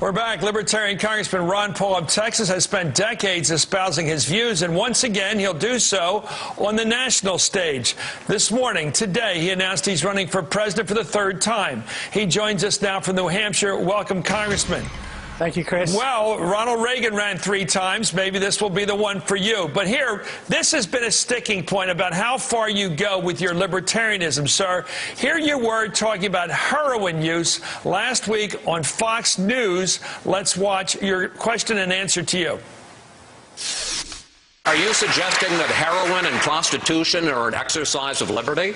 We're back. Libertarian Congressman Ron Paul of Texas has spent decades espousing his views, and once again, he'll do so on the national stage. This morning, today, he announced he's running for president for the third time. He joins us now from New Hampshire. Welcome, Congressman. Thank you, Chris. Well, Ronald Reagan ran 3 times. Maybe this will be the one for you. But here, this has been a sticking point about how far you go with your libertarianism, sir. Here you were talking about heroin use last week on Fox News. Let's watch your question and answer to you. Are you suggesting that heroin and prostitution are an exercise of liberty?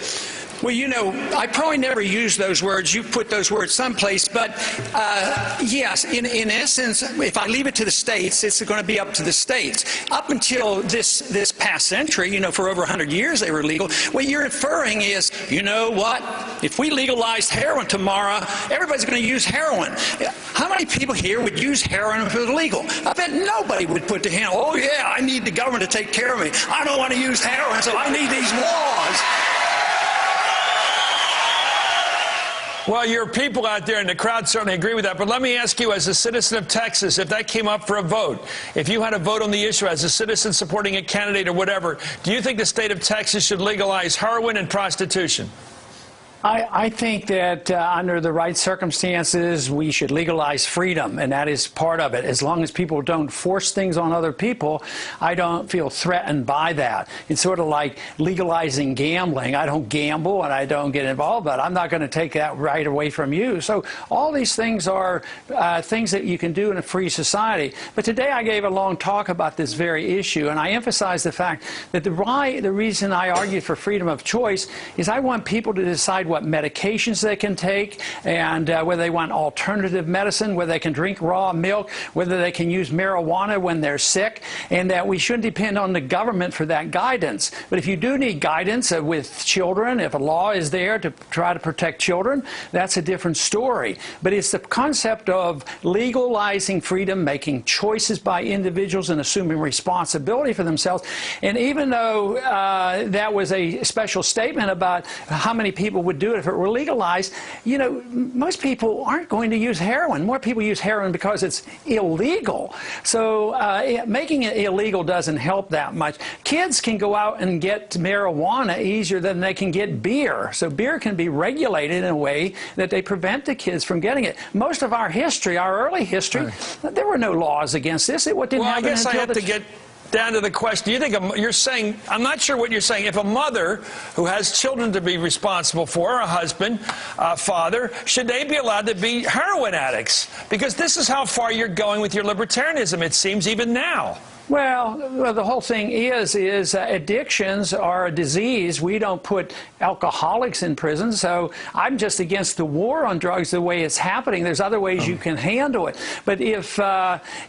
Well, you know, I probably never used those words. You put those words someplace. But, yes, in essence, if I leave it to the states, it's going to be up to the states. Up until this past century, you know, for over 100 years they were legal. What you're inferring is, you know what, if we legalized heroin tomorrow, everybody's going to use heroin. How many people here would use heroin if it was legal? I bet nobody would put to hand, oh, yeah, I need the government to take care of me. I don't want to use heroin, so I need these laws. Well, your people out there in the crowd certainly agree with that. But let me ask you, as a citizen of Texas, if that came up for a vote, if you had a vote on the issue as a citizen supporting a candidate or whatever, do you think the state of Texas should legalize heroin and prostitution? I think that under the right circumstances, we should legalize freedom, and that is part of it. As long as people don't force things on other people, I don't feel threatened by that. It's sort of like legalizing gambling. I don't gamble and I don't get involved, but I'm not going to take that right away from you. So all these things are things that you can do in a free society. But today I gave a long talk about this very issue, and I emphasized the fact that the reason I argued for freedom of choice is I want people to decide what medications they can take, and whether they want alternative medicine, whether they can drink raw milk, whether they can use marijuana when they're sick, and that we shouldn't depend on the government for that guidance. But if you do need guidance with children, if a law is there to try to protect children, that's a different story. But it's the concept of legalizing freedom, making choices by individuals and assuming responsibility for themselves. And even though that was a special statement about how many people would do it if it were legalized, you know, most people aren't going to use heroin. More people use heroin because it's illegal. So making it illegal doesn't help that much. Kids can go out and get marijuana easier than they can get beer. So beer can be regulated in a way that they prevent the kids from getting it. Most of our history, our early history, there were no laws against this. It didn't happen until I guess I have to get down to the question. You think you're saying, I'm not sure what you're saying. If a mother who has children to be responsible for, a husband, a father, should they be allowed to be heroin addicts? Because this is how far you're going with your libertarianism, it seems, even now. Well, the whole thing is addictions are a disease. We don't put alcoholics in prison, so I'm just against the war on drugs the way it's happening. There's other ways you can handle it. But if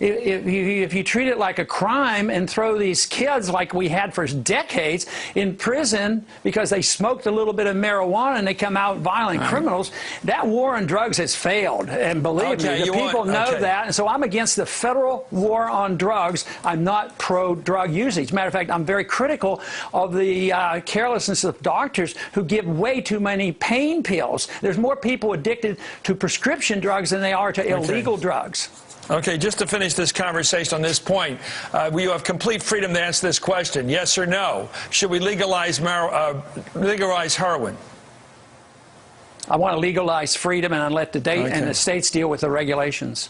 you treat it like a crime and throw these kids, like we had for decades, in prison because they smoked a little bit of marijuana and they come out violent criminals, that war on drugs has failed. And believe me, the people know that. And so I'm against the federal war on drugs. I'm not pro-drug usage. As a matter of fact, I'm very critical of the carelessness of doctors who give way too many pain pills. There's more people addicted to prescription drugs than they are to illegal drugs. Okay, just to finish this conversation on this point, you have complete freedom to answer this question, yes or no. Should we legalize heroin? I want to legalize freedom and let the and the states deal with the regulations.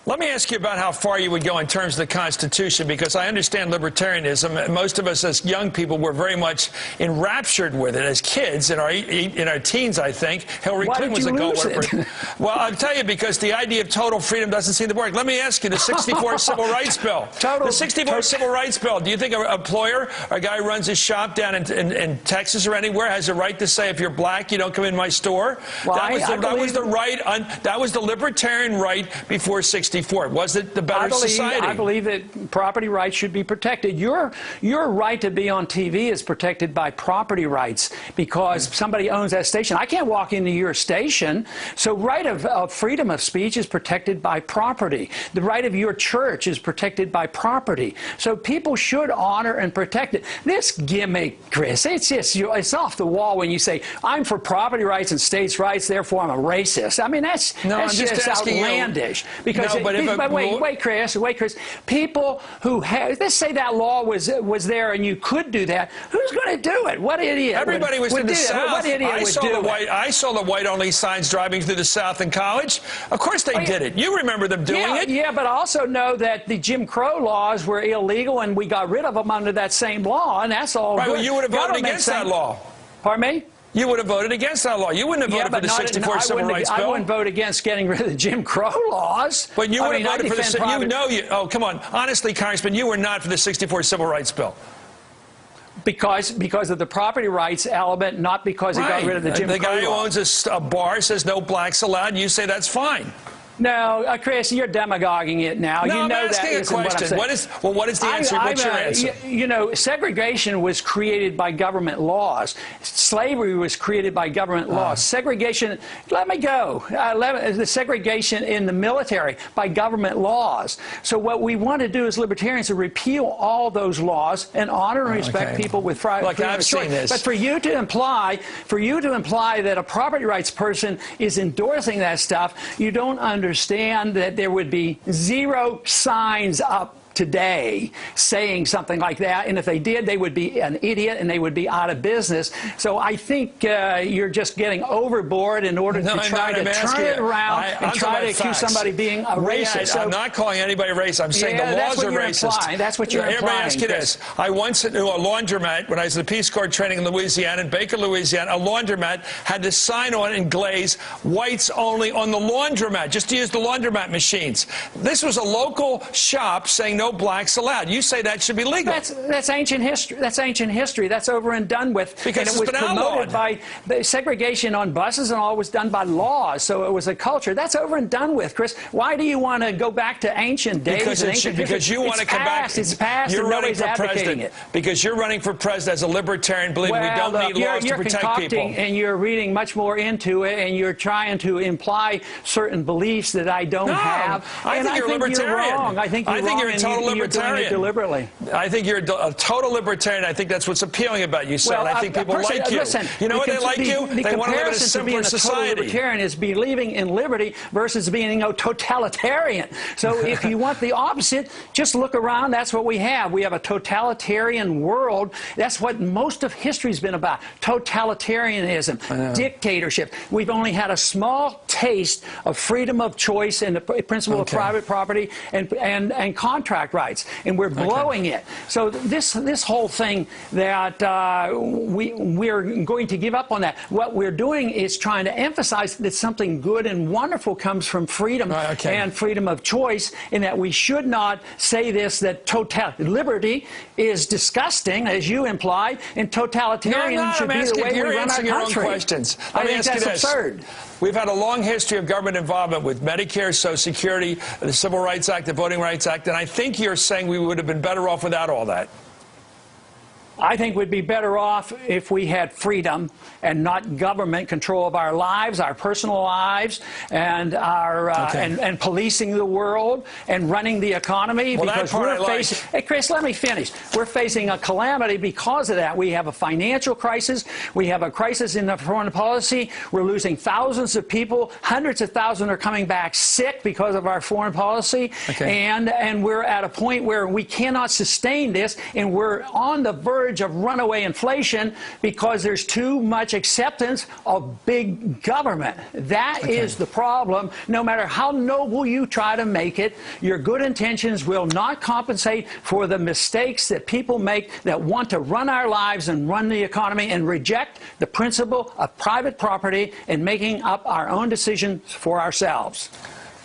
Let me ask you about how far you would go in terms of the Constitution, because I understand libertarianism. Most of us as young people were very much enraptured with it as kids, in our teens, I think. Hillary Clinton was a go-worker. Well, I'll tell you, because the idea of total freedom doesn't seem to work. Let me ask you, the 64 Civil Rights Bill. The 64 Civil Rights Bill, do you think an employer, a guy who runs his shop down in Texas or anywhere, has a right to say, if you're black, you don't come in my store? Well, that was the libertarian right before 64. 64? Was it the better society? I believe that property rights should be protected. Your right to be on TV is protected by property rights because somebody owns that station. I can't walk into your station. So right of freedom of speech is protected by property. The right of your church is protected by property. So people should honor and protect it. This gimmick, Chris, it's off the wall when you say, I'm for property rights and states' rights, therefore I'm a racist. I mean, that's just outlandish. Because wait, Chris. People who have, let's say that law was there and you could do that. Who's going to do it? What idiot? Everybody was in the South. What idiot would do it? I saw the white-only signs driving through the South in college. Of course they did it. You remember them doing it. Yeah, but I also know that the Jim Crow laws were illegal and we got rid of them under that same law, and that's all right, good. well, you would have voted against that law. Pardon me? You would have voted against that law. You wouldn't have voted for the 64 Civil Rights Bill. I wouldn't vote against getting rid of the Jim Crow laws. But you would have voted for the... Oh, come on. Honestly, Congressman, you were not for the 64 Civil Rights Bill. Because of the property rights element, not because he got rid of the Jim Crow law. The guy who owns a bar says no blacks allowed, and you say that's fine. No, Chris, you're demagoguing it now. No, you know I'm asking that a question. What is the answer? What's your answer? You know, segregation was created by government laws. Slavery was created by government laws. Segregation, let me go. The segregation in the military by government laws. So what we want to do as libertarians is repeal all those laws and honor and respect people with freedom of choice. But for you to imply that a property rights person is endorsing that stuff, you don't understand that there would be zero signs up today saying something like that, and if they did, they would be an idiot and they would be out of business. So I think you're just getting overboard in order to try to turn it around and try to accuse somebody being a racist. I'm not calling anybody racist. I'm saying the laws are racist. That's what you're implying. Let me ask you this. I once knew a laundromat when I was in the Peace Corps training in Louisiana, in Baker, Louisiana. A laundromat had this sign on it in glaze, whites only on the laundromat, just to use the laundromat machines. This was a local shop saying no blacks allowed. You say that should be legal. That's ancient history. That's ancient history. That's over and done with. Because and it was promoted by the segregation on buses and all was done by laws. So it was a culture. That's over and done with, Chris. Why do you want to go back to ancient days? Because you want to come back. It's past. You're running for president. Because you're running for president as a libertarian, believing we don't need laws to protect people. And you're reading much more into it, and you're trying to imply certain beliefs that I don't have. I think you're libertarian. You're wrong. I think you're a total libertarian. You're doing it deliberately. I think you're a total libertarian. I think that's what's appealing about you, sir. I think people like you. Listen, you know why they like you? They want to live in a simpler society. Total libertarian is believing in liberty versus being a totalitarian. So if you want the opposite, just look around. That's what we have. We have a totalitarian world. That's what most of history's been about. Totalitarianism, dictatorship. We've only had a small taste of freedom of choice and the principle of private property and contract rights, and we're blowing it. So this whole thing that we're going to give up on that. What we're doing is trying to emphasize that something good and wonderful comes from freedom and freedom of choice, and that we should not say this, that liberty is disgusting, as you implied, and totalitarian should be the way we run our country. Questions. I think that's absurd. We've had a long history of government involvement with Medicare, Social Security, the Civil Rights Act, the Voting Rights Act, and I think you're saying we would have been better off without all that. I think we'd be better off if we had freedom and not government control of our lives, our personal lives, and our and policing the world and running the economy. Well, because we're facing. Hey, Chris, let me finish. We're facing a calamity because of that. We have a financial crisis. We have a crisis in the foreign policy. We're losing thousands of people. Hundreds of thousands are coming back sick because of our foreign policy. And we're at a point where we cannot sustain this, and we're on the verge of runaway inflation because there's too much acceptance of big government. That is the problem. No matter how noble you try to make it, your good intentions will not compensate for the mistakes that people make that want to run our lives and run the economy and reject the principle of private property and making up our own decisions for ourselves.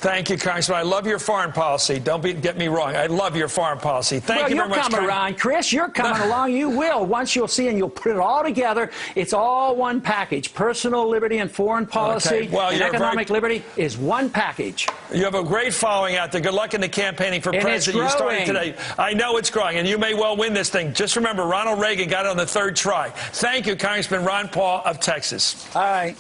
Thank you, Congressman. I love your foreign policy. Don't get me wrong. I love your foreign policy. Thank you very much. You're coming around, Chris. You're coming along. You will. Once you'll see and you'll put it all together, it's all one package. Personal liberty and foreign policy and economic liberty is one package. You have a great following out there. Good luck in the campaigning for president. You started today. I know it's growing, and you may well win this thing. Just remember, Ronald Reagan got it on the 3rd try. Thank you, Congressman Ron Paul of Texas. All right.